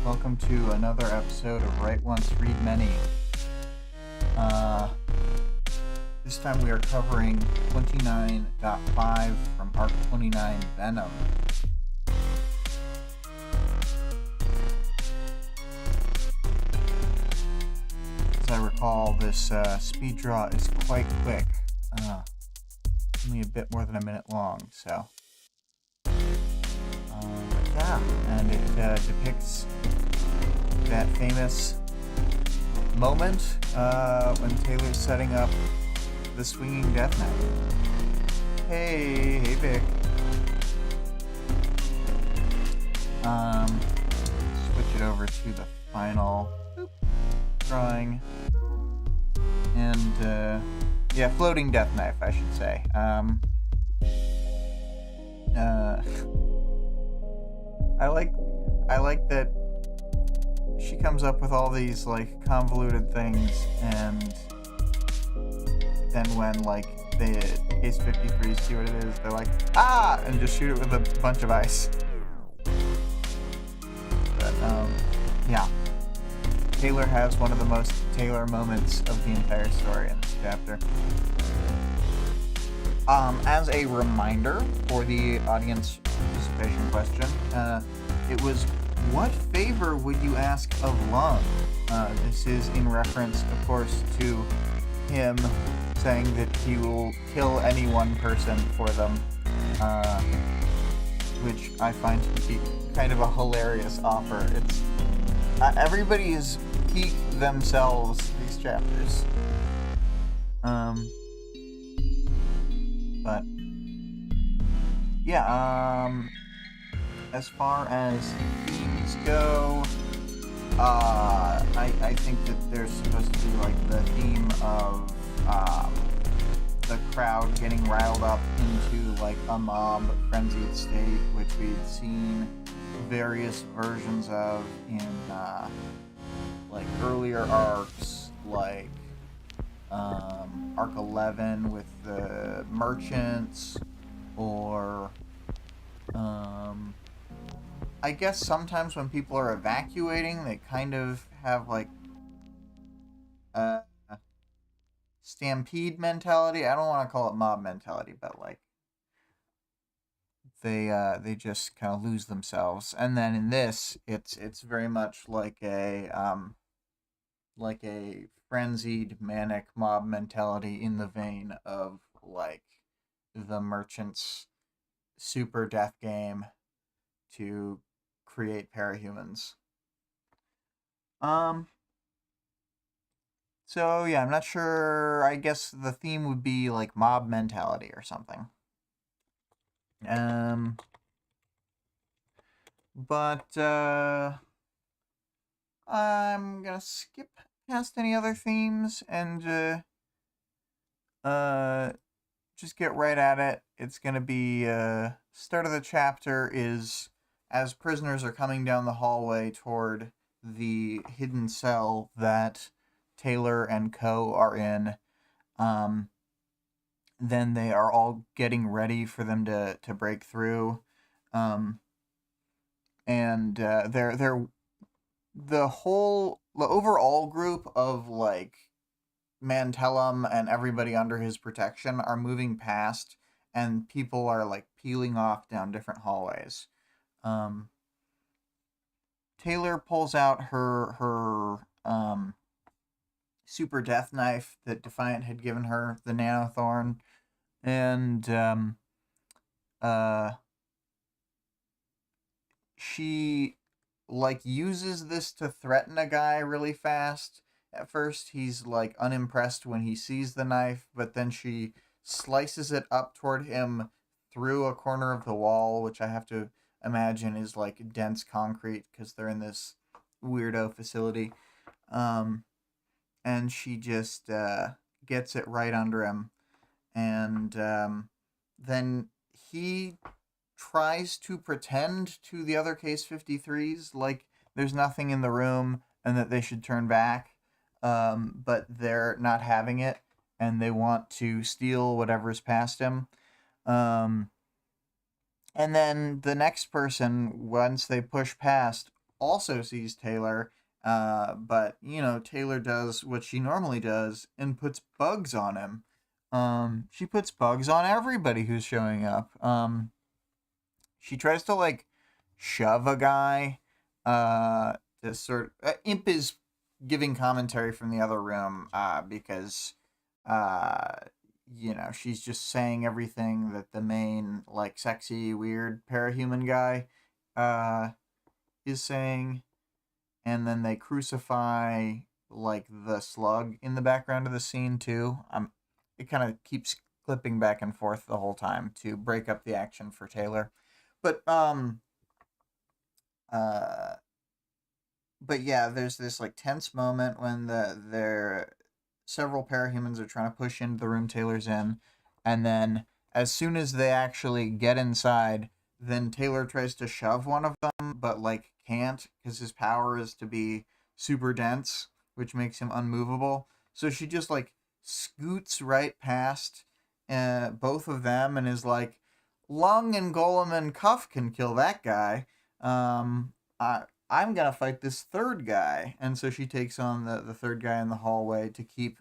Welcome to another episode of Write Once, Read Many. This time we are covering 29.5 from Arc 29 Venom. As I recall, this speed draw is quite quick. Only a bit more than a minute long, so... yeah, and it depicts that famous moment when Taylor's setting up the swinging death knife. Hey Vic. Switch it over to the final drawing, and yeah, floating death knife, I should say. I like that she comes up with all these like convoluted things, and then when like the Case 53s see what it is, they're like, ah, and just shoot it with a bunch of ice. But yeah, Taylor has one of the most Taylor moments of the entire story in this chapter. As a reminder for the audience participation question, it was, what favor would you ask of Lung? This is in reference, of course, to him saying that he will kill any one person for them, which I find to be kind of a hilarious offer. It's everybody is peaked themselves these chapters. But yeah, as far as themes go, I think that there's supposed to be like the theme of the crowd getting riled up into like a mob frenzied state, which we'd seen various versions of in like earlier arcs, like Arc 11 with the merchants, or I guess sometimes when people are evacuating, they kind of have like a stampede mentality. I don't want to call it mob mentality, but like they just kind of lose themselves. And then in this, it's very much like a frenzied manic mob mentality in the vein of like the merchants' super death game to create parahumans. So yeah, I'm not sure. I guess the theme would be like mob mentality or something. But I'm gonna skip past any other themes and just get right at it. It's gonna be start of the chapter is as prisoners are coming down the hallway toward the hidden cell that Taylor and co are in. Then they are all getting ready for them to break through, and they're the overall group of like Mantellum and everybody under his protection are moving past, and people are like peeling off down different hallways. Taylor pulls out her super death knife that Defiant had given her, the Nanothorn, and she like uses this to threaten a guy really fast. At first he's like unimpressed when he sees the knife, but then she slices it up toward him through a corner of the wall, which I have to imagine is like dense concrete because they're in this weirdo facility. And she just gets it right under him, and then he tries to pretend to the other Case 53s like there's nothing in the room and that they should turn back, but they're not having it, and they want to steal whatever's past him. And then the next person, once they push past, also sees Taylor, but Taylor does what she normally does and puts bugs on him. She puts bugs on everybody who's showing up. She tries to like shove a guy. This sort Imp is giving commentary from the other room because uh she's just saying everything that the main like sexy weird parahuman guy uh is saying, and then they crucify like the slug in the background of the scene too. It kind of keeps clipping back and forth the whole time to break up the action for Taylor. But uh but yeah, there's this like tense moment when there several parahumans are trying to push into the room Taylor's in, and then as soon as they actually get inside, then Taylor tries to shove one of them, but like can't because his power is to be super dense, which makes him unmovable. So she just like scoots right past both of them and is like, Lung and Golem and Cuff can kill that guy. I'm gonna fight this third guy. And so she takes on the third guy in the hallway to keep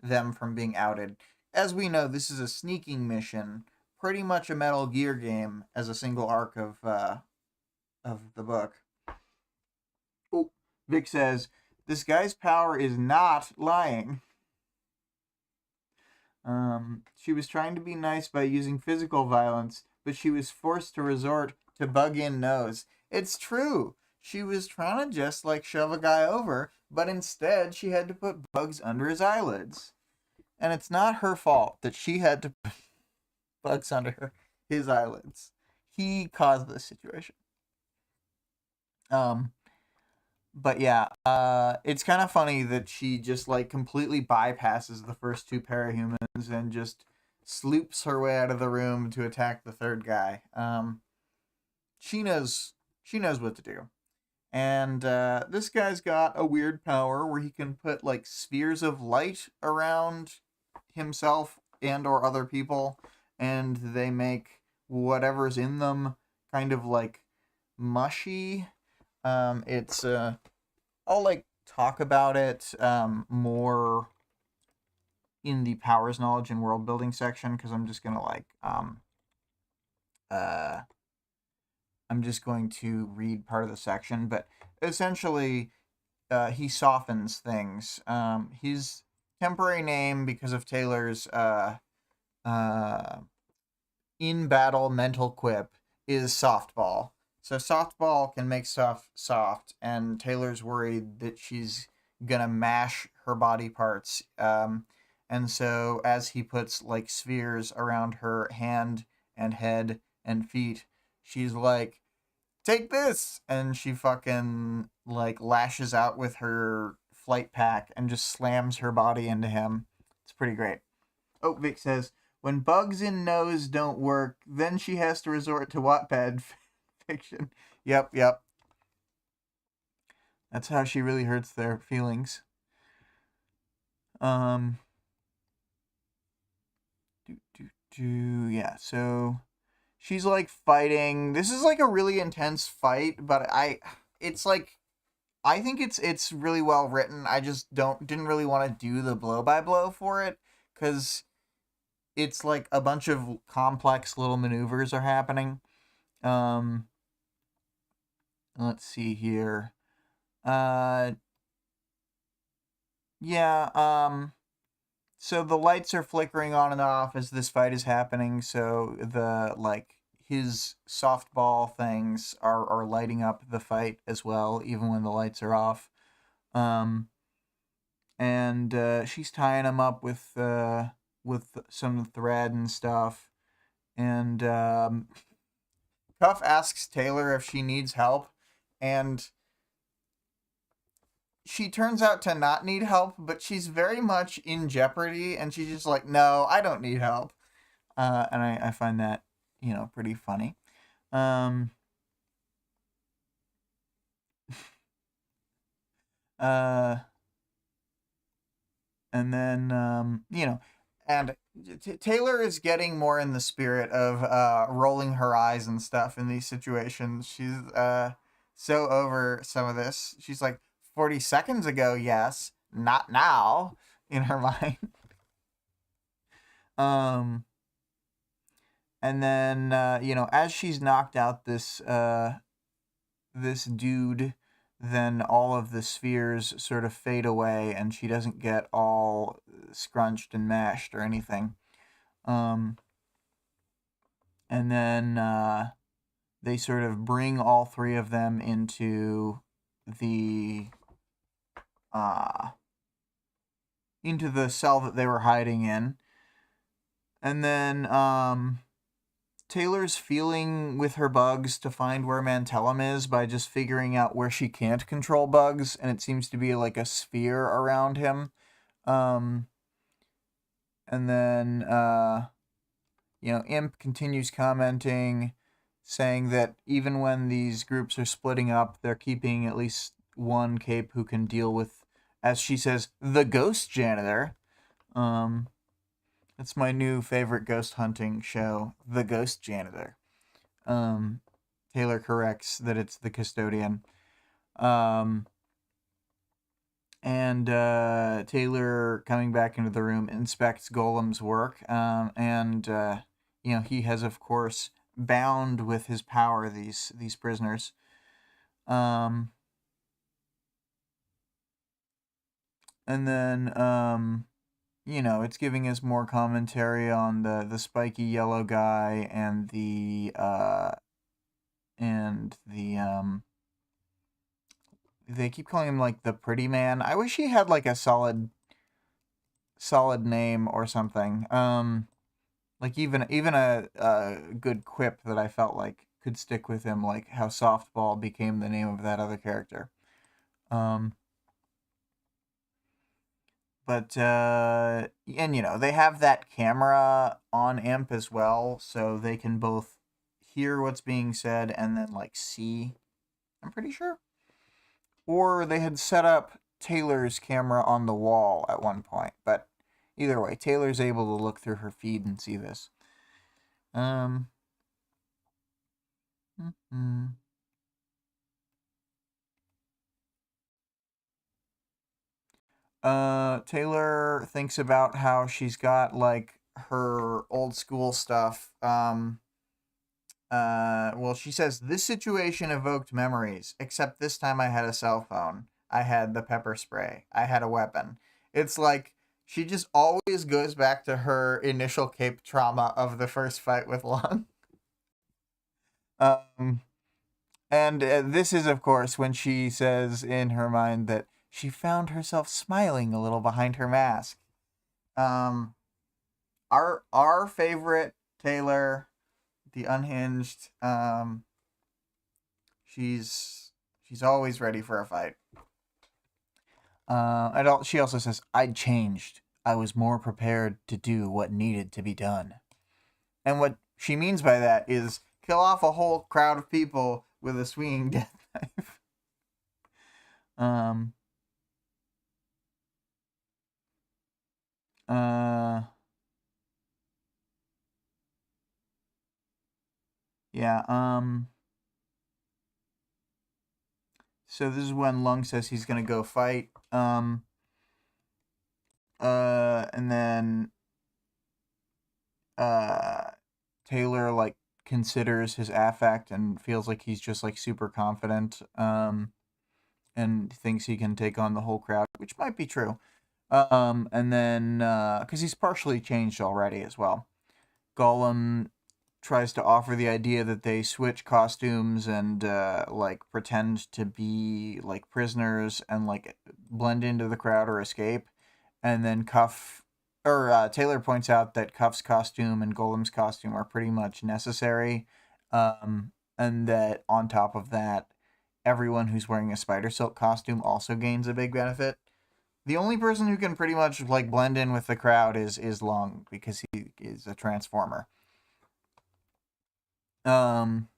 them from being outed. As we know, this is a sneaking mission, pretty much a Metal Gear game as a single arc of the book. Oh, Vic says, this guy's power is not lying. She was trying to be nice by using physical violence, but she was forced to resort to bug-in nose. It's true. She was trying to just like shove a guy over, but instead she had to put bugs under his eyelids. And it's not her fault that she had to put bugs under his eyelids. He caused this situation. But yeah, it's kind of funny that she just like completely bypasses the first two parahumans and just sloops her way out of the room to attack the third guy. She knows what to do. And this guy's got a weird power where he can put like spheres of light around himself and or other people, and they make whatever's in them kind of like mushy. It's I'll like talk about it more in the powers, knowledge, and world building section, because I'm just gonna like I'm just going to read part of the section, but essentially he softens things. His temporary name, because of Taylor's in battle mental quip, is softball. So softball can make stuff soft, and Taylor's worried that she's gonna mash her body parts. And so as he puts like spheres around her hand and head and feet, she's like, take this, and she fucking like lashes out with her flight pack and just slams her body into him. It's pretty great. Oh, Vic says, when bugs in nose don't work, then she has to resort to Wattpad fiction. Yep. That's how she really hurts their feelings. Yeah, so she's like fighting. This is like a really intense fight, but it's like, I think it's really well written. I just didn't really want to do the blow by blow for it, because it's like a bunch of complex little maneuvers are happening. Let's see here. Yeah, so the lights are flickering on and off as this fight is happening, so the like his softball things are lighting up the fight as well, even when the lights are off. And she's tying him up with some thread and stuff. And Cuff asks Taylor if she needs help, and she turns out to not need help, but she's very much in jeopardy, and she's just like, no, I don't need help. And I find that, pretty funny. And then, and Taylor is getting more in the spirit of rolling her eyes and stuff in these situations. She's so over some of this. She's like, 40 seconds ago, yes, not now, in her mind. Um, and then, as she's knocked out this dude, then all of the spheres sort of fade away and she doesn't get all scrunched and mashed or anything. And then they sort of bring all three of them into the cell that they were hiding in. And then Taylor's feeling with her bugs to find where Mantellum is by just figuring out where she can't control bugs, and it seems to be like a sphere around him. And then, Imp continues commenting, saying that even when these groups are splitting up, they're keeping at least one cape who can deal with, as she says, the ghost janitor. That's my new favorite ghost hunting show, The Ghost Janitor. Taylor corrects that it's the custodian. And Taylor, coming back into the room, inspects Golem's work. He has, of course, bound with his power these prisoners. And then, it's giving us more commentary on the spiky yellow guy and they keep calling him like the pretty man. I wish he had like a solid name or something. Like even a good quip that I felt like could stick with him, like how Softball became the name of that other character. But, they have that camera on Imp as well, so they can both hear what's being said and then, see, I'm pretty sure. Or they had set up Taylor's camera on the wall at one point, but either way, Taylor's able to look through her feed and see this. Taylor thinks about how she's got her old school stuff. She says this situation evoked memories, except this time I had a cell phone. I had the pepper spray. I had a weapon. It's like she just always goes back to her initial cape trauma of the first fight with Lung. And this is, of course, when she says in her mind that she found herself smiling a little behind her mask. Our favorite Taylor, the unhinged, she's always ready for a fight. She also says, I'd changed. I was more prepared to do what needed to be done. And what she means by that is kill off a whole crowd of people with a swinging death knife. So this is when Lung says he's gonna go fight. And then Taylor considers his affect and feels like he's just super confident. And thinks he can take on the whole crowd, which might be true. And then because he's partially changed already as well. Golem tries to offer the idea that they switch costumes and pretend to be prisoners and blend into the crowd or escape. And then Taylor points out that Cuff's costume and Golem's costume are pretty much necessary. And that on top of that, everyone who's wearing a spider silk costume also gains a big benefit. The only person who can pretty much blend in with the crowd is Lung, because he is a transformer. And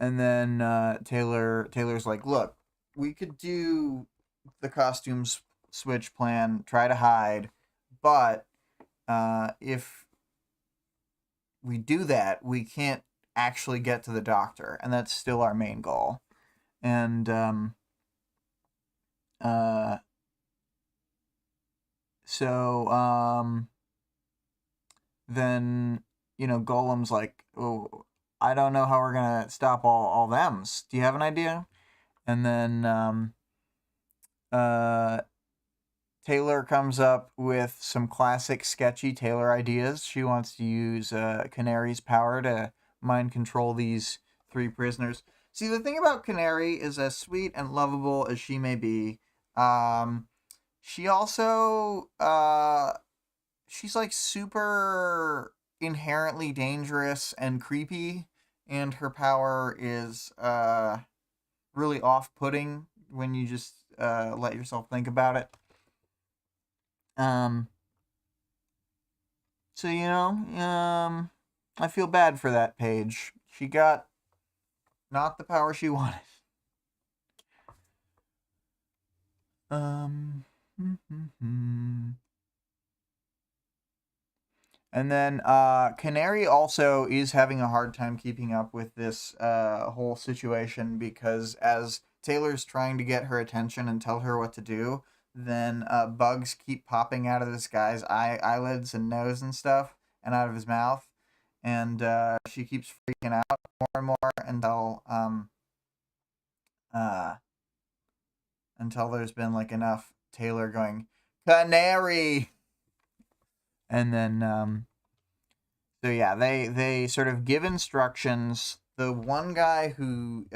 then Taylor's like, look, we could do the costumes switch plan, try to hide, but if we do that, we can't actually get to the doctor, and that's still our main goal. And then Golem's like, oh, I don't know how we're gonna stop all thems. Do you have an idea? And then Taylor comes up with some classic sketchy Taylor ideas. She wants to use Canary's power to mind control these 3 prisoners. See, the thing about Canary is, as sweet and lovable as she may be, she also she's like super inherently dangerous and creepy, and her power is really off-putting when you just let yourself think about it. So I feel bad for that page. She got not the power she wanted. And then Canary also is having a hard time keeping up with this whole situation, because as Taylor's trying to get her attention and tell her what to do, then bugs keep popping out of this guy's eyelids and nose and stuff, and out of his mouth, and she keeps freaking out more and more until there's been like enough Taylor going, Canary! And then so yeah, they sort of give instructions. The one guy who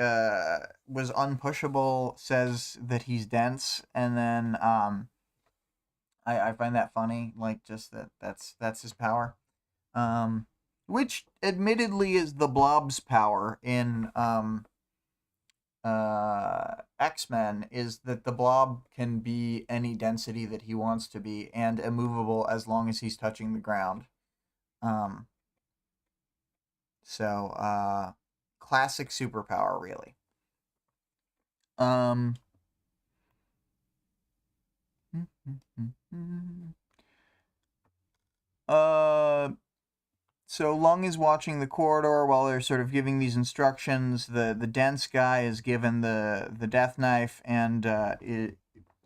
was unpushable says that he's dense, and then I find that funny, like just that's his power, which admittedly is the Blob's power in X-Men, is that the Blob can be any density that he wants to be and immovable as long as he's touching the ground. So classic superpower, really. So Lung is watching the corridor while they're sort of giving these instructions. The dense guy is given the death knife, and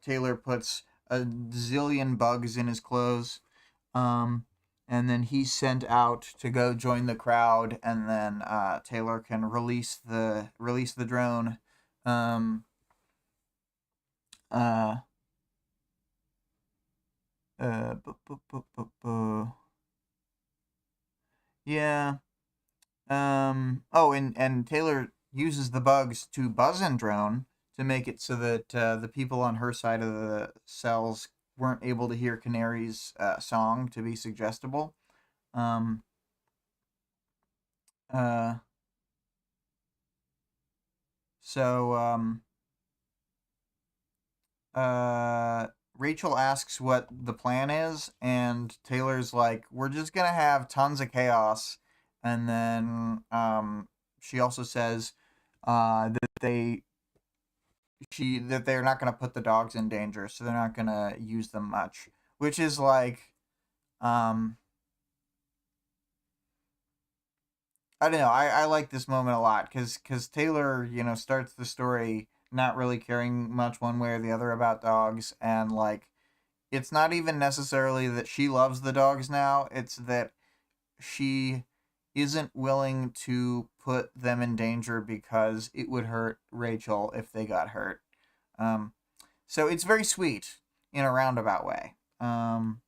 Taylor puts a zillion bugs in his clothes. And then he's sent out to go join the crowd, and then Taylor can release the drone. Yeah. Oh, and Taylor uses the bugs to buzz and drone to make it so that the people on her side of the cells weren't able to hear Canary's song to be suggestible. So Rachel asks what the plan is, and Taylor's like, we're just gonna have tons of chaos. And then she also says that they're not gonna put the dogs in danger, so they're not gonna use them much, which is like I don't know. I like this moment a lot because Taylor, starts the story not really caring much one way or the other about dogs, and like it's not even necessarily that she loves the dogs now. It's that she isn't willing to put them in danger because it would hurt Rachel if they got hurt. So it's very sweet in a roundabout way. And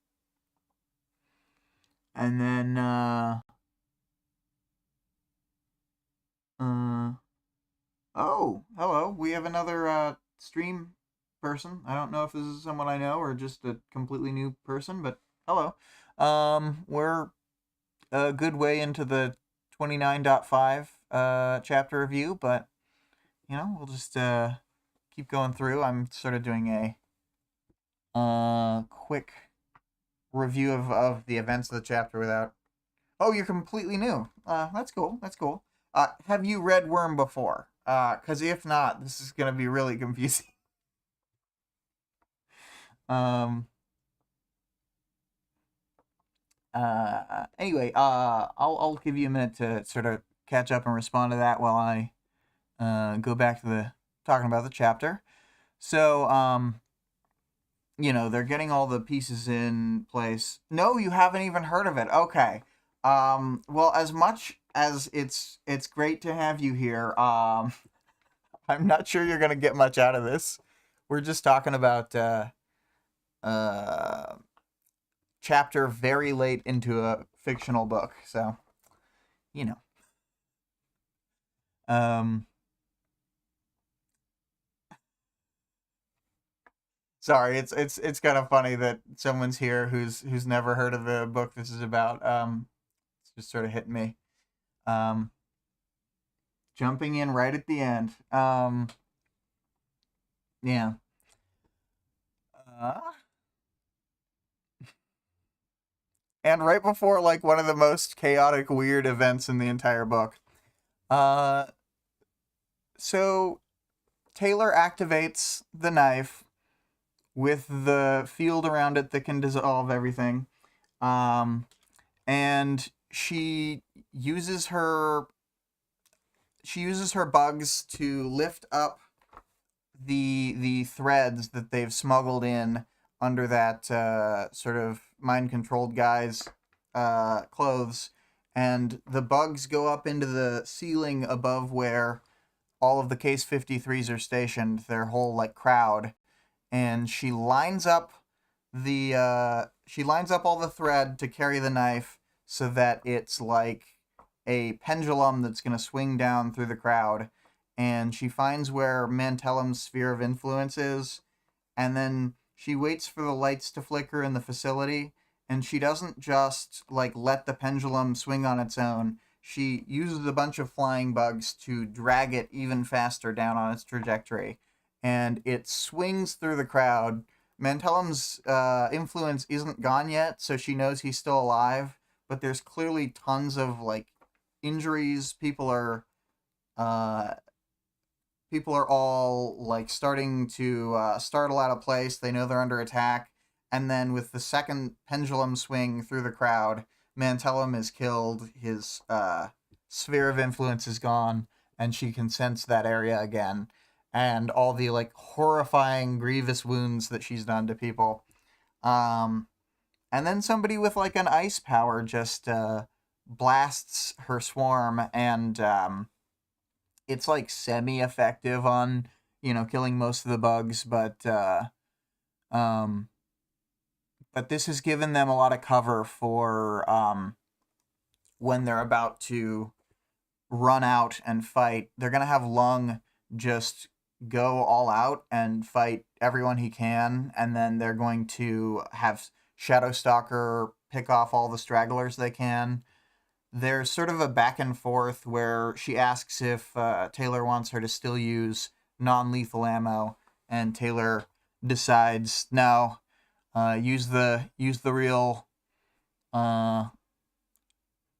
then oh, hello. We have another stream person. I don't know if this is someone I know or just a completely new person, but hello. We're a good way into the 29.5 chapter review, but we'll just keep going through. I'm sort of doing a quick review of the events of the chapter without. Oh, you're completely new. That's cool. That's cool. Have you read Worm before? Because if not, this is gonna be really confusing. Anyway, I'll give you a minute to sort of catch up and respond to that while I go back to the talking about the chapter. So, they're getting all the pieces in place. No, you haven't even heard of it. Okay. Well, as much as it's great to have you here, I'm not sure you're gonna get much out of this. We're just talking about uh, chapter very late into a fictional book, so you know. Um, Sorry, it's kind of funny that someone's here who's never heard of the book this is about. It's just sort of hitting me. Um, Jumping in right at the end. Yeah. Uh, and right before like one of the most chaotic, weird events in the entire book. Uh, so Taylor activates the knife with the field around it that can dissolve everything. Um, and uses her she uses her bugs to lift up the threads that they've smuggled in under that sort of mind controlled guy's clothes, and the bugs go up into the ceiling above where all of the Case 53s are stationed, their whole like crowd, and she lines up all the thread to carry the knife so that it's like a pendulum that's going to swing down through the crowd, and she finds where Mantellum's sphere of influence is, and then she waits for the lights to flicker in the facility, and she doesn't just like let the pendulum swing on its own. She uses a bunch of flying bugs to drag it even faster down on its trajectory, and it swings through the crowd. Mantellum's influence isn't gone yet, so she knows he's still alive, but there's clearly tons of like injuries. Uh, people are all like starting to startle out of place. They know they're under attack, and then with the second pendulum swing through the crowd, Mantellum is killed. His sphere of influence is gone, and she can sense that area again, and all the like horrifying, grievous wounds that she's done to people. Um, and then somebody with like an ice power just blasts her swarm, and it's like semi-effective on killing most of the bugs, um, but this has given them a lot of cover for when they're about to run out and fight. They're gonna have Lung just go all out and fight everyone he can, and then they're going to have Shadowstalker pick off all the stragglers they can. There's sort of a back and forth where she asks if Taylor wants her to still use non-lethal ammo, and Taylor decides no, use the real,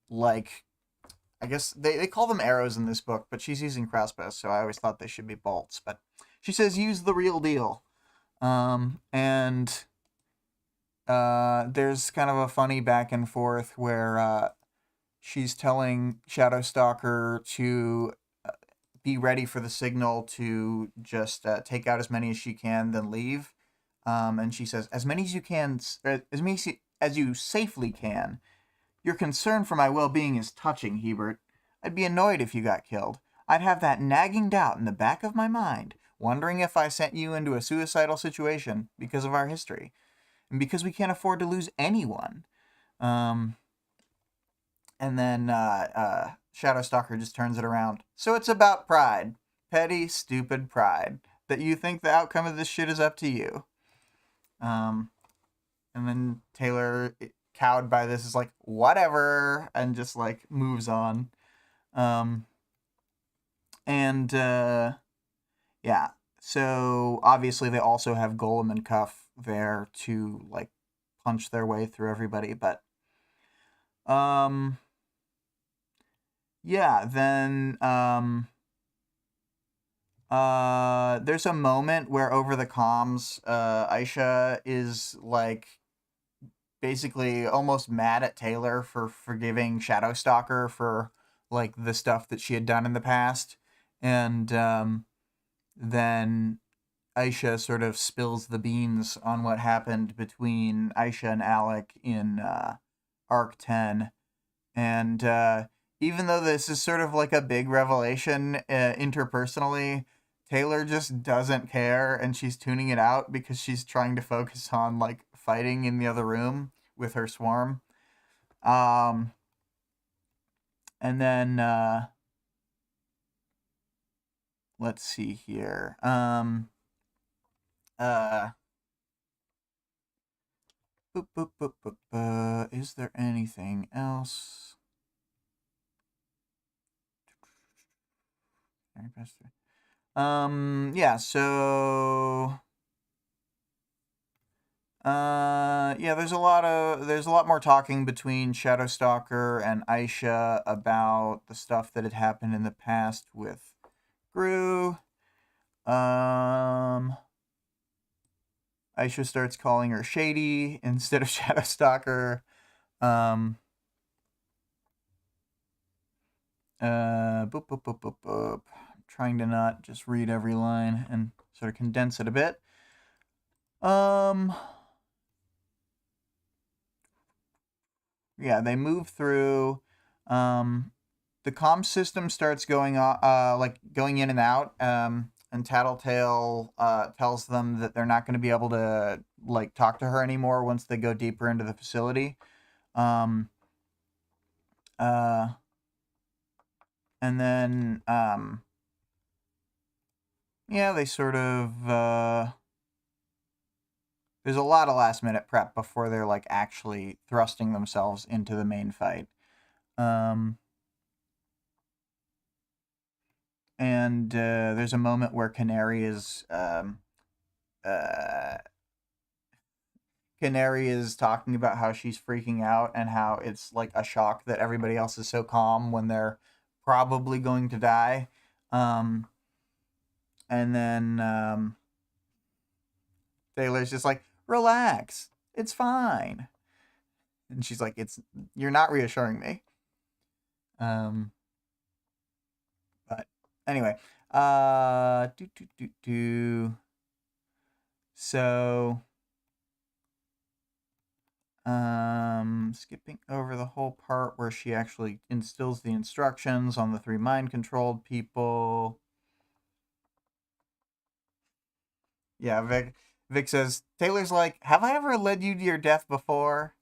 like, I guess they call them arrows in this book, but she's using crossbows, so I always thought they should be bolts. But she says use the real deal, and there's kind of a funny back and forth where she's telling Shadowstalker to be ready for the signal to just take out as many as she can, then leave. And she says, as many as you can, as many as you safely can. Your concern for my well-being is touching, Hebert. I'd be annoyed if you got killed. I'd have that nagging doubt in the back of my mind, wondering if I sent you into a suicidal situation because of our history, and because we can't afford to lose anyone. And then Shadowstalker just turns it around. So it's about pride. Petty, stupid pride. That you think the outcome of this shit is up to you. And then Taylor, cowed by this, is like, whatever, and just like moves on. Yeah. So obviously they also have Golem and Cuff there to like punch their way through everybody, but yeah, then there's a moment where over the comms, Aisha is like basically almost mad at Taylor for forgiving Shadowstalker for like the stuff that she had done in the past, and then Aisha sort of spills the beans on what happened between Aisha and Alec in Arc 10. And even though this is sort of like a big revelation interpersonally, Taylor just doesn't care, and she's tuning it out because she's trying to focus on like fighting in the other room with her swarm. And then let's see here. Is there anything else? Yeah, so yeah, there's a lot more talking between Shadowstalker and Aisha about the stuff that had happened in the past with Gru. Aisha starts calling her Shady instead of Shadowstalker. I'm trying to not just read every line and sort of condense it a bit. Yeah, they move through. The comm system starts going like going in and out. And Tattletale tells them that they're not going to be able to like talk to her anymore once they go deeper into the facility. And then yeah, they sort of there's a lot of last minute prep before they're like actually thrusting themselves into the main fight. And there's a moment where Canary is talking about how she's freaking out and how it's like a shock that everybody else is so calm when they're probably going to die. And then Taylor's just like, relax, it's fine. And she's like, you're not reassuring me. But anyway, so skipping over the whole part where she actually instills the instructions on the 3 mind-controlled people. Yeah, Vic says, Taylor's like, have I ever led you to your death before?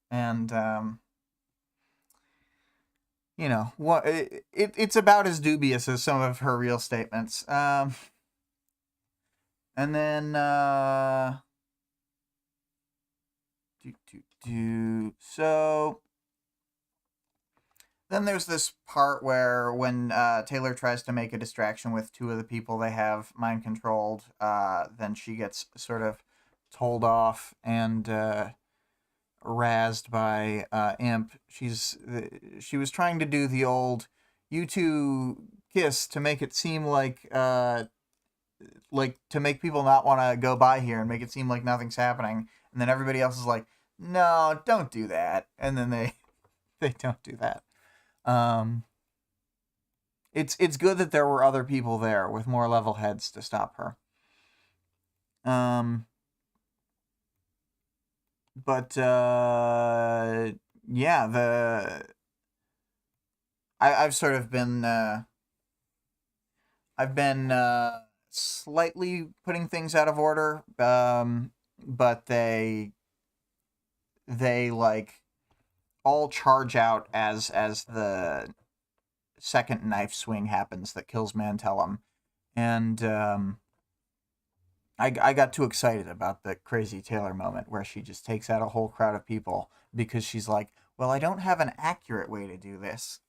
And, you know, what it's about as dubious as some of her real statements. And then, so then there's this part where when Taylor tries to make a distraction with 2 of the people they have mind controlled, then she gets sort of told off and razzed by Imp. She was trying to do the old you two kiss to make it seem like to make people not want to go by here and make it seem like nothing's happening, and then everybody else is like, no, don't do that, and then they don't do that. It's good that there were other people there with more level heads to stop her. But yeah, I've sort of been I've been slightly putting things out of order, but they like all charge out as the second knife swing happens that kills Mantellum, and I got too excited about the crazy Taylor moment where she just takes out a whole crowd of people because she's like, well, I don't have an accurate way to do this.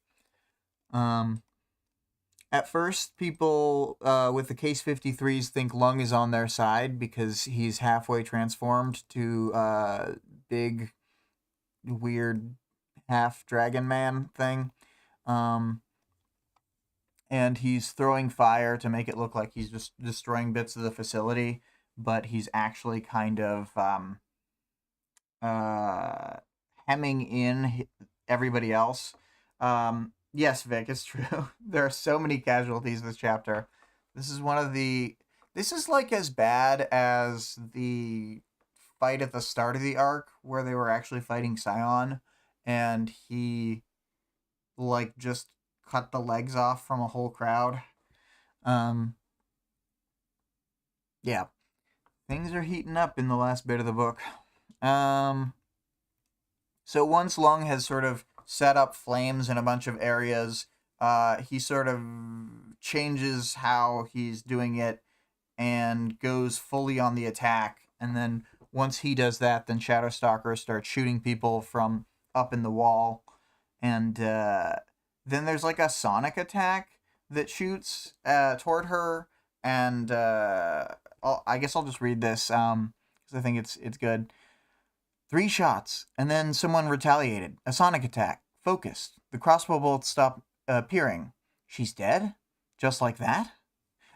At first, people with the Case 53s think Lung is on their side because he's halfway transformed to big, weird, half dragon man thing. And he's throwing fire to make it look like he's just destroying bits of the facility, but he's actually kind of hemming in everybody else. Yes, Vic, it's true. There are so many casualties this chapter. This is one of the. This is like as bad as the fight at the start of the arc where they were actually fighting Scion, and he like just cut the legs off from a whole crowd. Um, yeah, things are heating up in the last bit of the book. Um, so once Lung has sort of set up flames in a bunch of areas, he sort of changes how he's doing it and goes fully on the attack. And then once he does that, then Shadowstalker starts shooting people from up in the wall. And then there's like a sonic attack that shoots toward her. And I guess I'll just read this because I think it's good. 3 shots, and then someone retaliated. A sonic attack. Focused. The crossbow bolts stop appearing. She's dead? Just like that?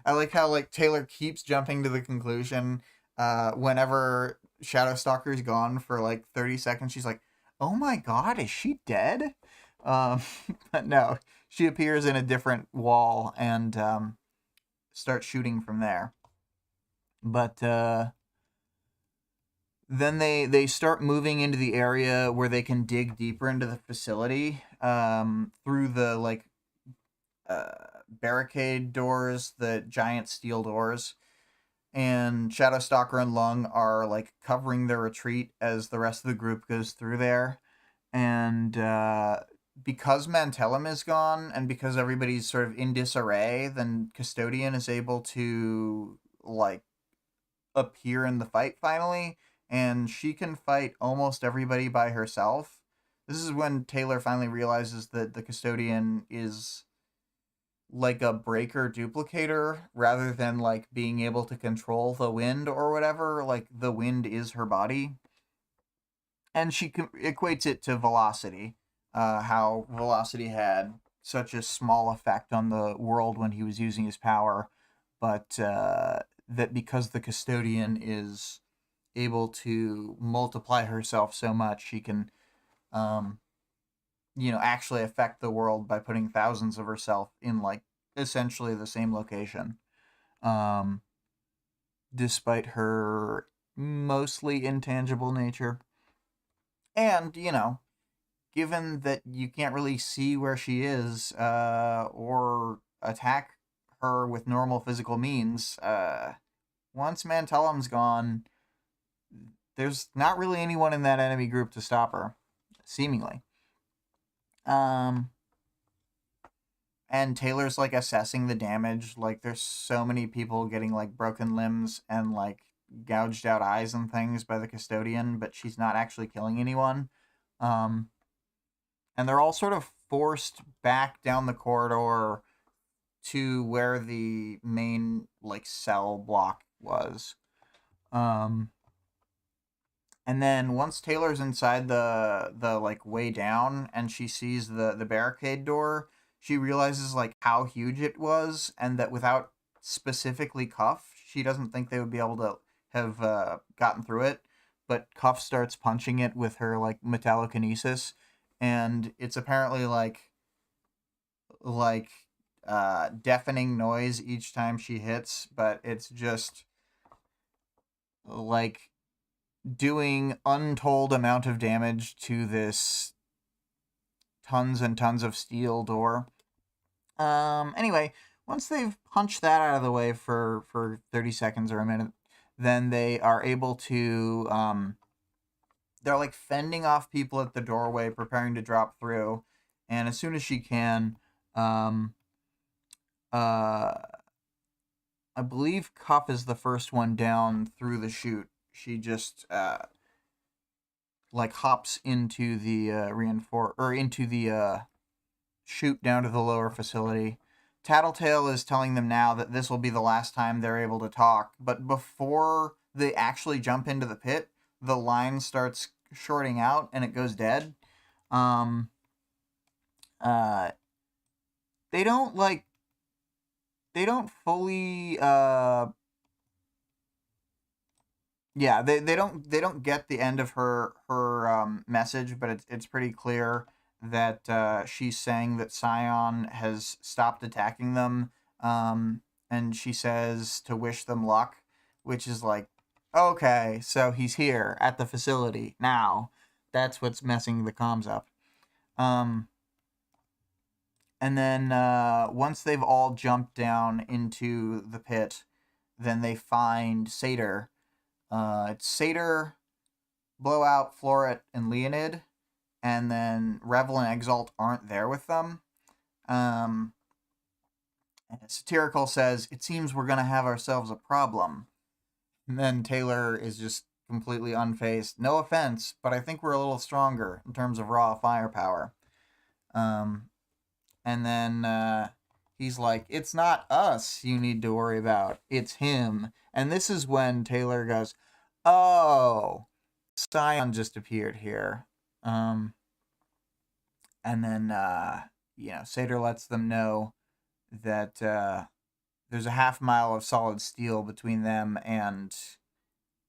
I like how like Taylor keeps jumping to the conclusion whenever Shadowstalker's gone for like 30 seconds. She's like, "Oh my god, is she dead?" Um, but no, she appears in a different wall and starts shooting from there. But then they start moving into the area where they can dig deeper into the facility through the like barricade doors, the giant steel doors. And Shadowstalker and Lung are like covering their retreat as the rest of the group goes through there. And because Mantellum is gone and because everybody's sort of in disarray, then Custodian is able to like appear in the fight finally, and she can fight almost everybody by herself. This is when Taylor finally realizes that the Custodian is like a breaker duplicator rather than like being able to control the wind or whatever. Like the wind is her body. And she equates it to velocity, how velocity had such a small effect on the world when he was using his power, but that because the Custodian is able to multiply herself so much, she can, actually affect the world by putting thousands of herself in like essentially the same location, um, despite her mostly intangible nature. And, given that you can't really see where she is or attack her with normal physical means, once Mantellum's gone, there's not really anyone in that enemy group to stop her, seemingly. And Taylor's like assessing the damage. Like there's so many people getting like broken limbs and like gouged out eyes and things by the Custodian, but she's not actually killing anyone. Um, and they're all sort of forced back down the corridor to where the main like cell block was. And then once Taylor's inside the like way down and she sees the barricade door, she realizes like how huge it was and that without specifically Cuff, she doesn't think they would be able to have gotten through it. But Cuff starts punching it with her like metallokinesis, and it's apparently like deafening noise each time she hits, but it's just like doing untold amount of damage to this tons and tons of steel door. Anyway, once they've punched that out of the way for 30 seconds or a minute, then they are able to they're like fending off people at the doorway preparing to drop through, and as soon as she can, uh I believe Cuff is the first one down through the chute. She just like hops into the into the chute down to the lower facility. Tattletale is telling them now that this will be the last time they're able to talk, but before they actually jump into the pit, the line starts shorting out and it goes dead. Um, uh, they don't like they don't fully they don't get the end of her message, but it's pretty clear that she's saying that Scion has stopped attacking them, and she says to wish them luck, which is like, okay, so he's here at the facility now. That's what's messing the comms up. And then once they've all jumped down into the pit, then they find Satyr. It's Satyr, Blowout, Floret, and Leonid. And then Revel and Exalt aren't there with them. And Satirical says, it seems we're going to have ourselves a problem. And then Taylor is just completely unfazed. No offense, but I think we're a little stronger in terms of raw firepower. And then he's like, it's not us you need to worry about. It's him. And this is when Taylor goes, oh, Scion just appeared here. And then, Satyr lets them know that there's a half mile of solid steel between them and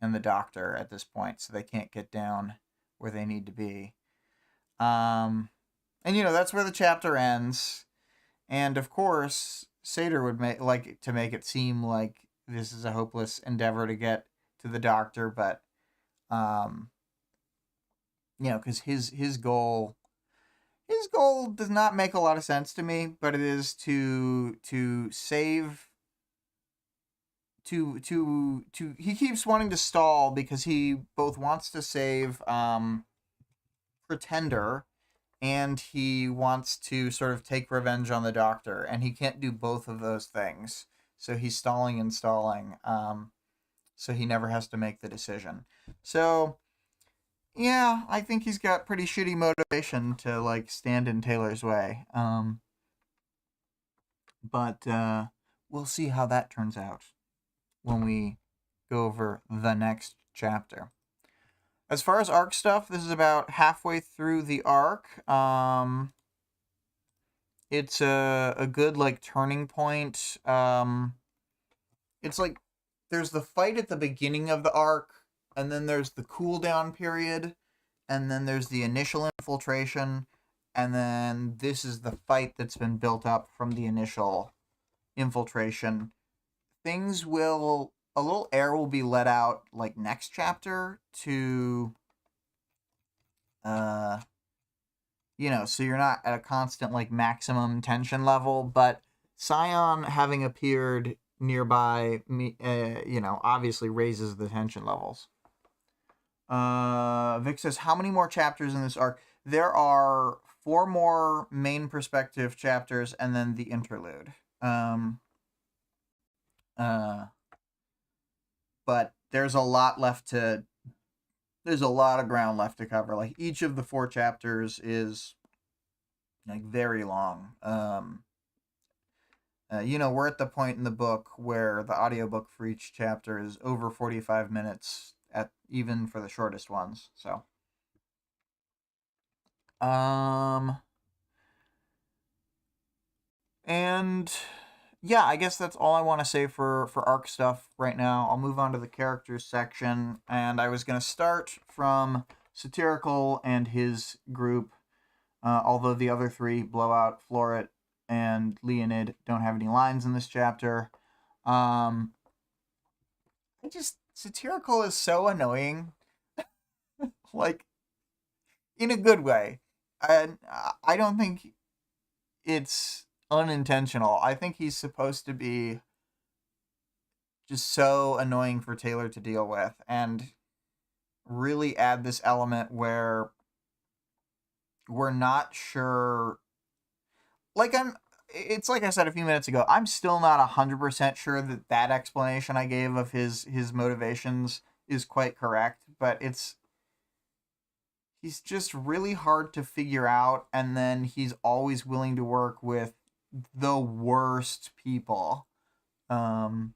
the doctor at this point, so they can't get down where they need to be. And, that's where the chapter ends. And, of course, Satyr would like to make it seem like this is a hopeless endeavor to get to the doctor, but, because his goal does not make a lot of sense to me, but it is to save. He keeps wanting to stall because he both wants to save Pretender, and he wants to sort of take revenge on the doctor, and he can't do both of those things. So he's stalling and stalling, so he never has to make the decision. So, yeah, I think he's got pretty shitty motivation to, stand in Taylor's way. But we'll see how that turns out when we go over the next chapter. As far as arc stuff, this is about halfway through the arc. It's a good, turning point. It's there's the fight at the beginning of the arc, and then there's the cooldown period, and then there's the initial infiltration, and then this is the fight that's been built up from the initial infiltration. A little air will be let out, next chapter to, so you're not at a constant, maximum tension level, but Scion having appeared nearby, obviously raises the tension levels. Vic says, how many more chapters in this arc? There are 4 more main perspective chapters and then the interlude. But there's a lot of ground left to cover. Each of the 4 chapters is very long. We're at the point in the book where the audiobook for each chapter is over 45 minutes even for the shortest ones. So, and yeah, I guess that's all I want to say for arc stuff right now. I'll move on to the characters section, and I was going to start from Satirical and his group, although the other 3, Blowout, Floret, and Leonid, don't have any lines in this chapter. Satirical is so annoying, in a good way. And I don't think it's unintentional. I think he's supposed to be just so annoying for Taylor to deal with, and really add this element where we're not sure. It's like I said a few minutes ago, I'm still not 100% sure that explanation I gave of his motivations is quite correct, but he's just really hard to figure out, and then he's always willing to work with the worst people. And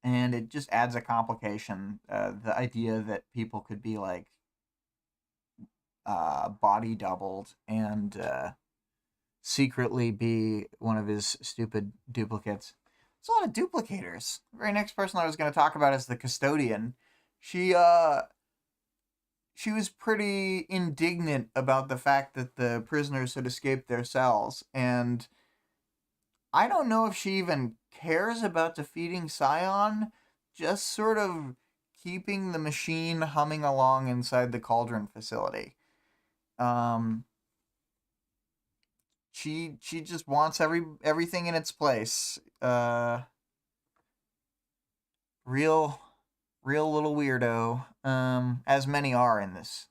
it just adds a complication. The idea that people could be body doubled and secretly be one of his stupid duplicates. There's a lot of duplicators. The very next person I was going to talk about is the custodian. She she was pretty indignant about the fact that the prisoners had escaped their cells, and I don't know if she even cares about defeating Scion, just sort of keeping the machine humming along inside the Cauldron facility. Um, she just wants everything in its place. Real real little weirdo. As many are in this.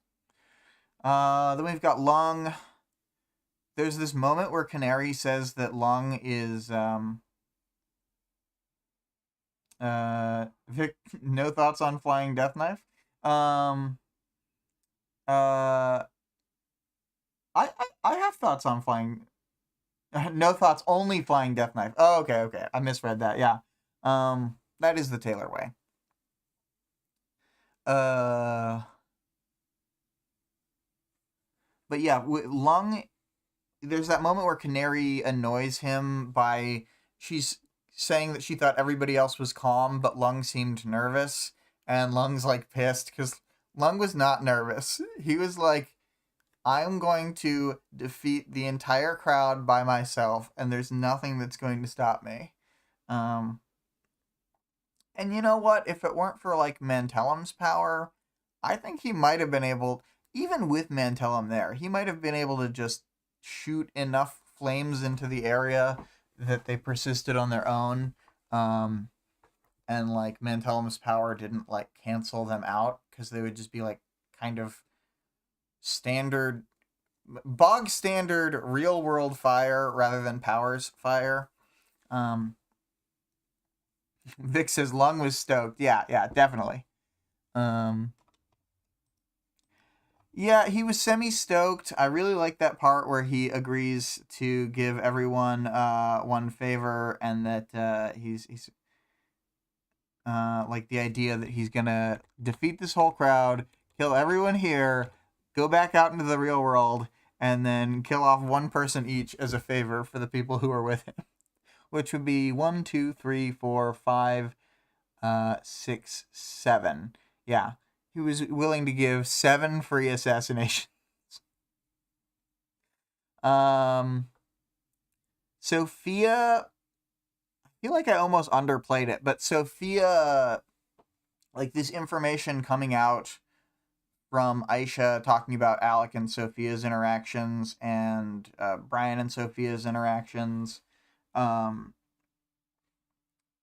Then we've got Lung. There's this moment where Canary says that Lung is Vic, no thoughts on flying death knife. Um uh I have thoughts on flying. No thoughts, only flying death knife. Oh, okay. I misread that. Yeah. That is the Taylor way. Uh but yeah, Lung, there's that moment where Canary annoys him by she's saying that she thought everybody else was calm, but Lung seemed nervous, and Lung's like pissed because Lung was not nervous. He was like, I'm going to defeat the entire crowd by myself, and there's nothing that's going to stop me. Um, and you know what? If it weren't for like Mantellum's power, I think he might have been able, even with Mantellum there, he might have been able to just shoot enough flames into the area that they persisted on their own. Um, and like Mantellum's power didn't like cancel them out because they would just be like kind of standard, bog standard real world fire rather than powers fire. Um, Vic says Lung was stoked. Yeah, definitely. Um, yeah, he was semi-stoked. I really like that part where he agrees to give everyone one favor, and that he's like the idea that he's gonna defeat this whole crowd, kill everyone here, go back out into the real world, and then kill off one person each as a favor for the people who are with him, which would be 1, 2, 3, 4, 5, 6, 7. Yeah, he was willing to give 7 free assassinations. Sophia, I feel like I almost underplayed it, but Sophia, like this information coming out from Aisha talking about Alec and Sophia's interactions and Brian and Sophia's interactions. Um,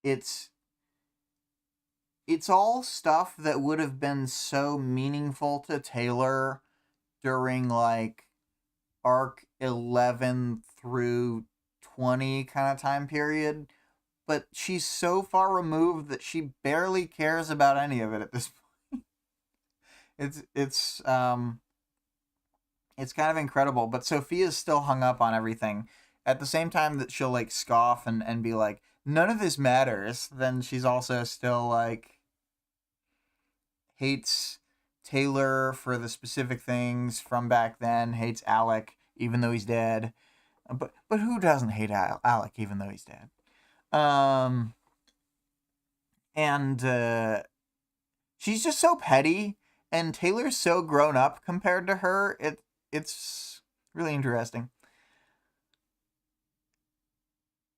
it's all stuff that would have been so meaningful to Taylor during like arc 11 through 20 kind of time period, but she's so far removed that she barely cares about any of it at this point. It's kind of incredible, but Sophia's still hung up on everything. At the same time that she'll like scoff and be like, none of this matters, then she's also still like hates Taylor for the specific things from back then, hates Alec even though he's dead. But who doesn't hate Alec even though he's dead? And she's just so petty, and Taylor's so grown up compared to her. It's really interesting.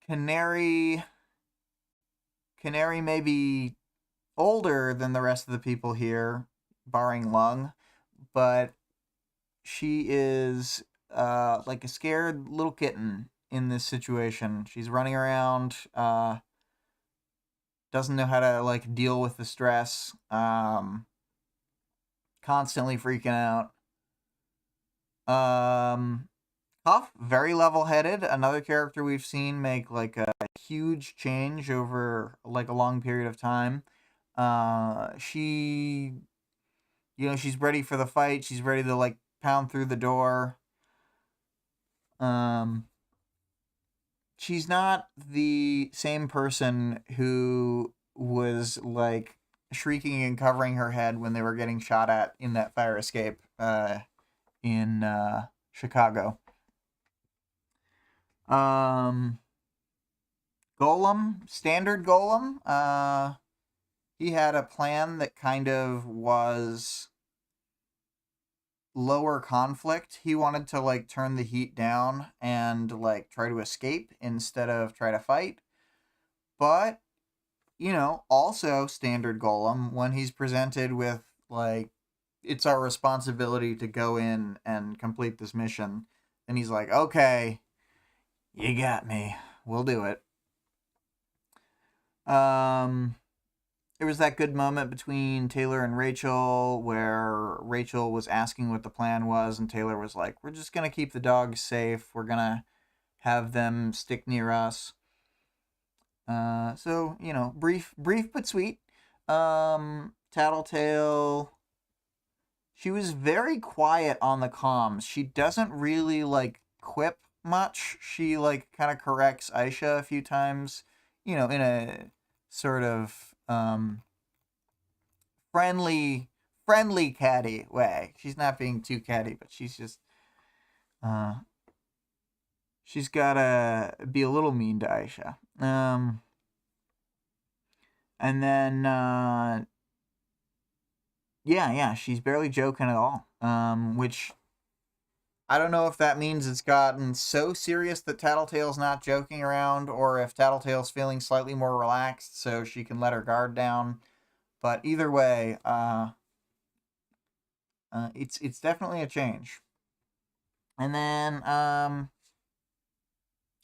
Canary may be older than the rest of the people here, barring Lung, but she is like a scared little kitten in this situation. She's running around, doesn't know how to like deal with the stress, constantly freaking out. Huff, very level-headed. Another character we've seen make like a huge change over like a long period of time. She, she's ready for the fight. She's ready to like pound through the door. She's not the same person who was like shrieking and covering her head when they were getting shot at in that fire escape in Chicago. Golem, standard Golem. He had a plan that kind of was lower conflict. He wanted to like turn the heat down and like try to escape instead of try to fight. But, also standard Golem, when he's presented with like, it's our responsibility to go in and complete this mission, and he's like, okay, you got me, we'll do it. There was that good moment between Taylor and Rachel where Rachel was asking what the plan was, and Taylor was like, we're just gonna keep the dogs safe, we're gonna have them stick near us. So, brief but sweet. Tattletale, she was very quiet on the comms. She doesn't really like quip much. She like kind of corrects Aisha a few times, in a sort of friendly catty way. She's not being too catty, but she's just she's gotta be a little mean to Aisha. And then yeah, she's barely joking at all. Which I don't know if that means it's gotten so serious that Tattletale's not joking around, or if Tattletale's feeling slightly more relaxed so she can let her guard down. But either way, it's definitely a change. And then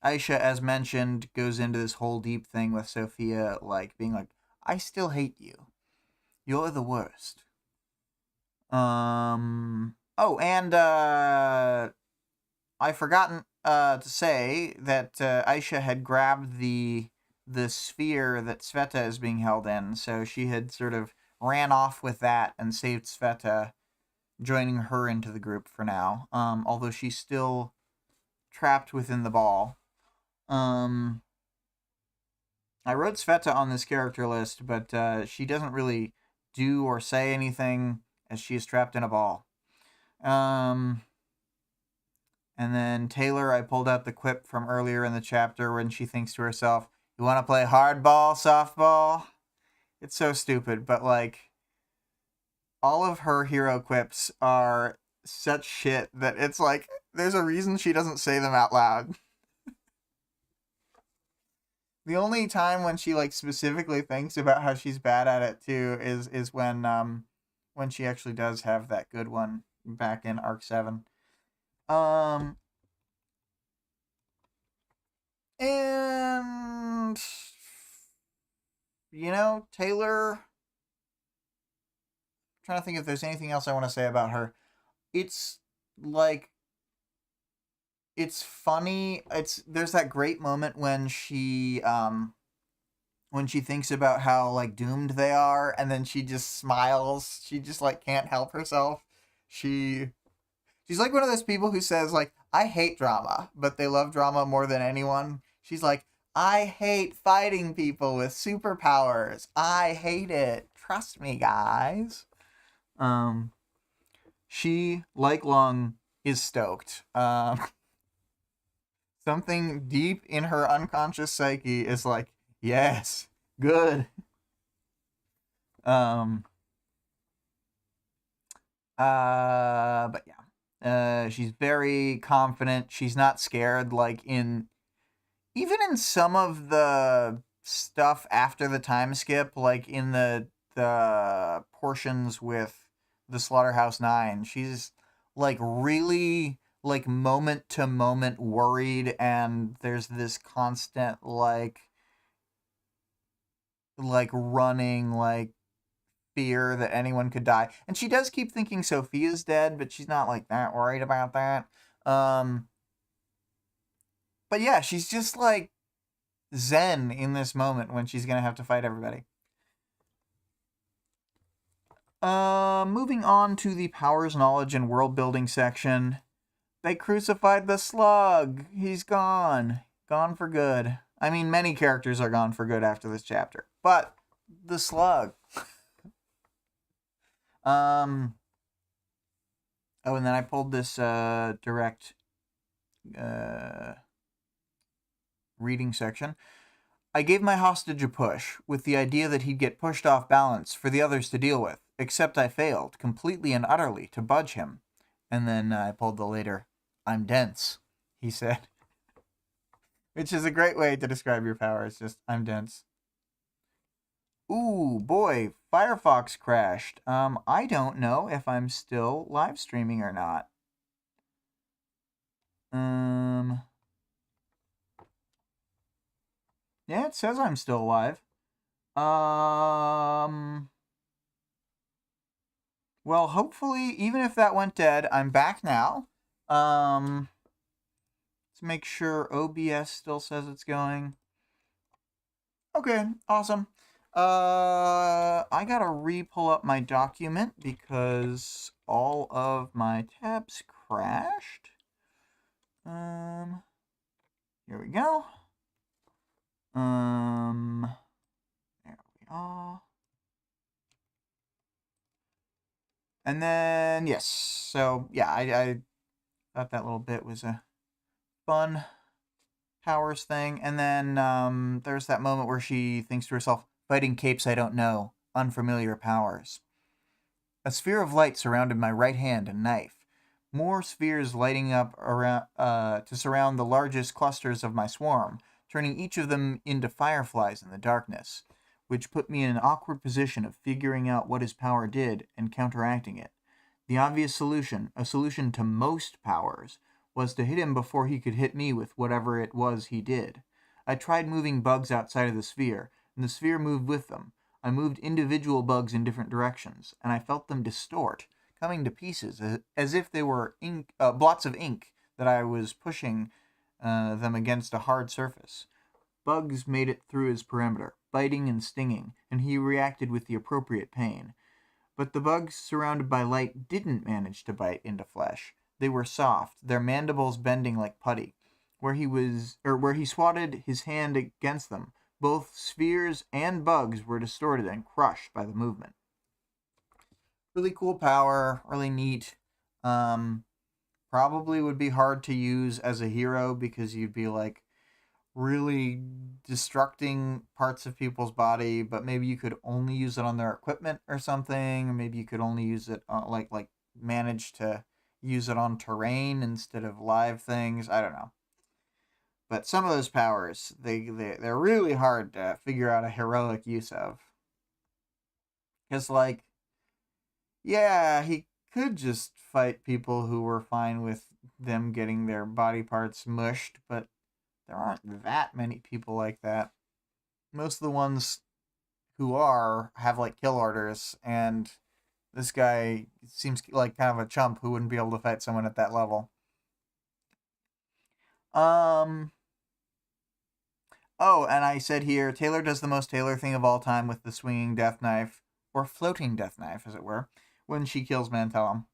Aisha, as mentioned, goes into this whole deep thing with Sophia, like being like, I still hate you. You're the worst. Oh, and I forgotten to say that Aisha had grabbed the sphere that Sveta is being held in, so she had sort of ran off with that and saved Sveta, joining her into the group for now. Although she's still trapped within the ball. I wrote Sveta on this character list, but she doesn't really do or say anything as she is trapped in a ball. And then Taylor, I pulled out the quip from earlier in the chapter when she thinks to herself, you want to play hardball, softball? It's so stupid, but like, all of her hero quips are such shit that it's like, there's a reason she doesn't say them out loud. The only time when she like specifically thinks about how she's bad at it too is when she actually does have that good one back in Arc 7. And Taylor, I'm trying to think if there's anything else I want to say about her. It's like, it's funny. There's that great moment when she thinks about how like doomed they are, and then she just smiles. She just like can't help herself. She's like one of those people who says like, I hate drama, but they love drama more than anyone. She's like, I hate fighting people with superpowers. I hate it. Trust me, guys. She, like Lung, is stoked. Something deep in her unconscious psyche is like, yes, good. But yeah. She's very confident. She's not scared, like even in some of the stuff after the time skip, like in the portions with the Slaughterhouse 9, she's like really like moment to moment worried, and there's this constant like running like fear that anyone could die. And she does keep thinking Sophia's dead, but she's not like that worried about that. But yeah, she's just like zen in this moment when she's gonna have to fight everybody. Moving on to the powers, knowledge, and world building section. They crucified the slug. He's gone. Gone for good. I mean, many characters are gone for good after this chapter, but the slug. Oh, and then I pulled this direct reading section. I gave my hostage a push, with the idea that he'd get pushed off balance for the others to deal with, except I failed, completely and utterly, to budge him. And then I pulled the later, I'm dense, he said. Which is a great way to describe your powers, just, I'm dense. Ooh, boy, Firefox crashed. I don't know if I'm still live streaming or not. Yeah, it says I'm still live. Well, hopefully, even if that went dead, I'm back now. Let's make sure OBS still says it's going. Okay, awesome. I gotta re-pull up my document because all of my tabs crashed. Here we go. There we are. And then, yes, so, yeah, I thought that little bit was a fun powers thing. And then there's that moment where she thinks to herself, fighting capes I don't know, unfamiliar powers. A sphere of light surrounded my right hand and knife. More spheres lighting up around to surround the largest clusters of my swarm, turning each of them into fireflies in the darkness, which put me in an awkward position of figuring out what his power did and counteracting it. The obvious solution, a solution to most powers, was to hit him before he could hit me with whatever it was he did. I tried moving bugs outside of the sphere, and the sphere moved with them. I moved individual bugs in different directions, and I felt them distort, coming to pieces, as if they were blots of ink that I was pushing them against a hard surface. Bugs made it through his perimeter, biting and stinging, and he reacted with the appropriate pain. But the bugs surrounded by light didn't manage to bite into flesh. They were soft, their mandibles bending like putty. Where he swatted his hand against them, both spheres and bugs were distorted and crushed by the movement. Really cool power, really neat. Probably would be hard to use as a hero because you'd be like really destructing parts of people's body, but maybe you could only use it on their equipment or something, or maybe you could only use it on, like manage to use it on terrain instead of live things. I don't know. But some of those powers, they're really hard to figure out a heroic use of. Because, like, yeah, he could just fight people who were fine with them getting their body parts mushed, but there aren't that many people like that. Most of the ones who are have, like, kill orders, and this guy seems like kind of a chump who wouldn't be able to fight someone at that level. Oh, and I said here, Taylor does the most Taylor thing of all time with the swinging death knife, or floating death knife, as it were, when she kills Mantellum.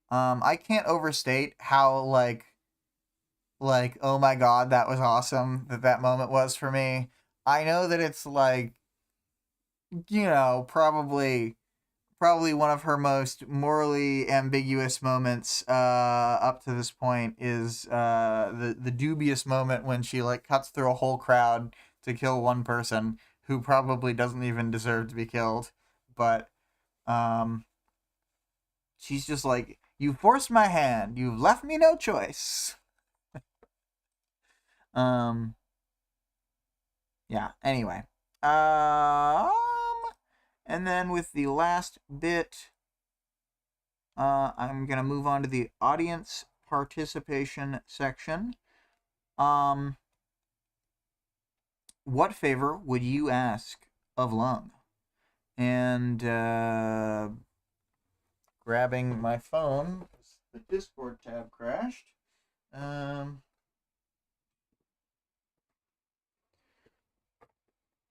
I can't overstate how, like, oh my god, that was awesome, that moment was for me. I know that it's, like, you know, probably one of her most morally ambiguous moments up to this point is the dubious moment when she, like, cuts through a whole crowd to kill one person who probably doesn't even deserve to be killed, but she's just like, you forced my hand, you've left me no choice. Yeah, anyway. And then with the last bit, I'm going to move on to the audience participation section. What favor would you ask of Lung? And grabbing my phone, the Discord tab crashed.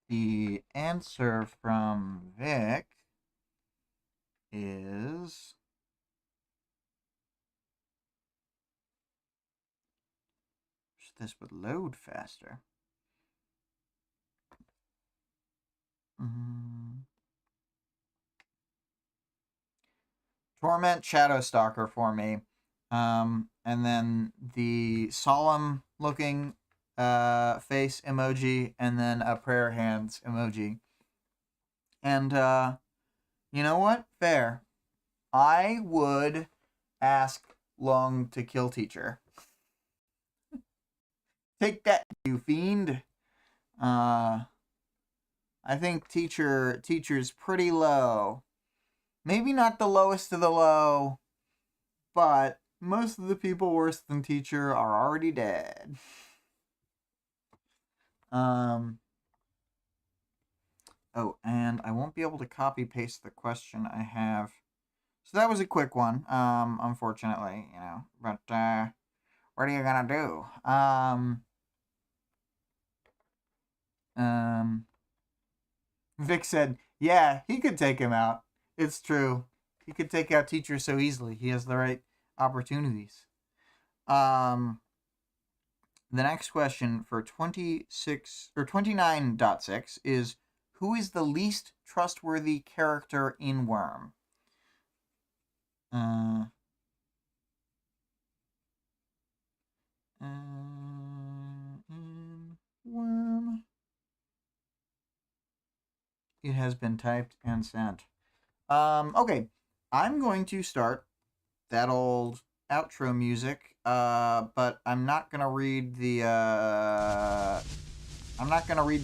The answer from Vic is wish this would load faster. Torment Shadowstalker for me. And then the solemn looking face emoji, and then a prayer hands emoji. And you know what? Fair. I would Ask long to kill teacher. Take that, you fiend. I think teacher's pretty low. Maybe not the lowest of the low, but most of the people worse than teacher are already dead. Oh, and I won't be able to copy paste the question I have. So that was a quick one, unfortunately, you know, but, what are you gonna do? Vic said, yeah, he could take him out. It's true. He could take out teacher so easily. He has the right opportunities. The next question for 26 or 29.6 is, who is the least trustworthy character in Worm? In Worm. It has been typed and sent. Okay, I'm going to start that old outro music, but I'm not gonna read the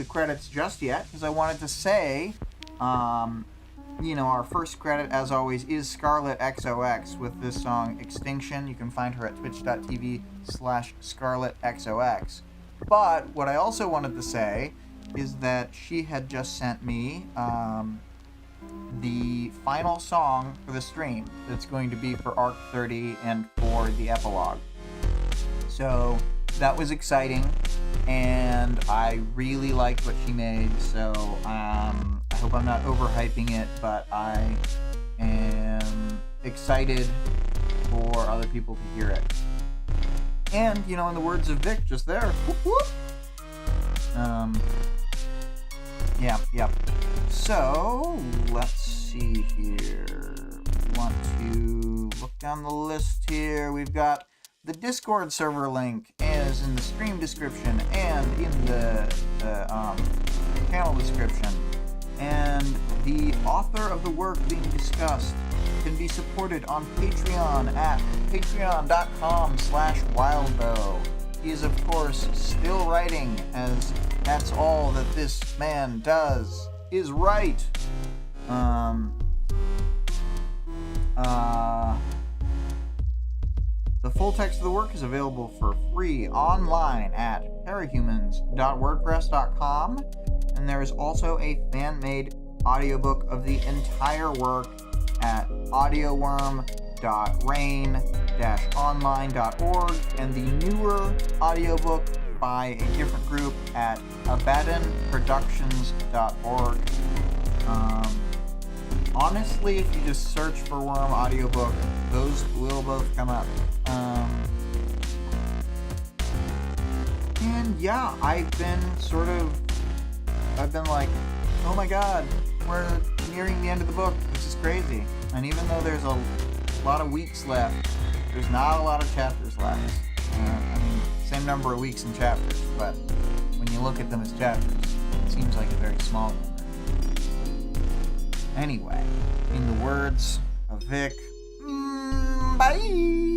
credits just yet, because I wanted to say, you know, our first credit, as always, is ScarlettXOX with this song Extinction. You can find her at twitch.tv/ScarlettXOX. But what I also wanted to say is that she had just sent me the final song for the stream that's going to be for Arc 30 and for the epilogue. So that was exciting, and I really liked what she made, so I hope I'm not overhyping it, but I am excited for other people to hear it. And, you know, in the words of Vic just there, whoop whoop. Yeah. So, let's see here. Want to look down the list here. We've got the Discord server link is in the stream description and in the channel description. And the author of the work being discussed can be supported on Patreon at patreon.com/Wildbow. He is, of course, still writing, as that's all that this man does, is write. The full text of the work is available for free online at parahumans.wordpress.com, and there is also a fan-made audiobook of the entire work at audioworm.rain-online.org, and the newer audiobook by a different group at abaddonproductions.org. Honestly, if you just search for Worm audiobook, those will both come up. And yeah, I've been like, oh my god, we're nearing the end of the book. This is crazy. And even though there's a lot of weeks left, there's not a lot of chapters left. I mean, same number of weeks and chapters, but when you look at them as chapters, it seems like a very small number. Anyway, in the words of Vic, bye!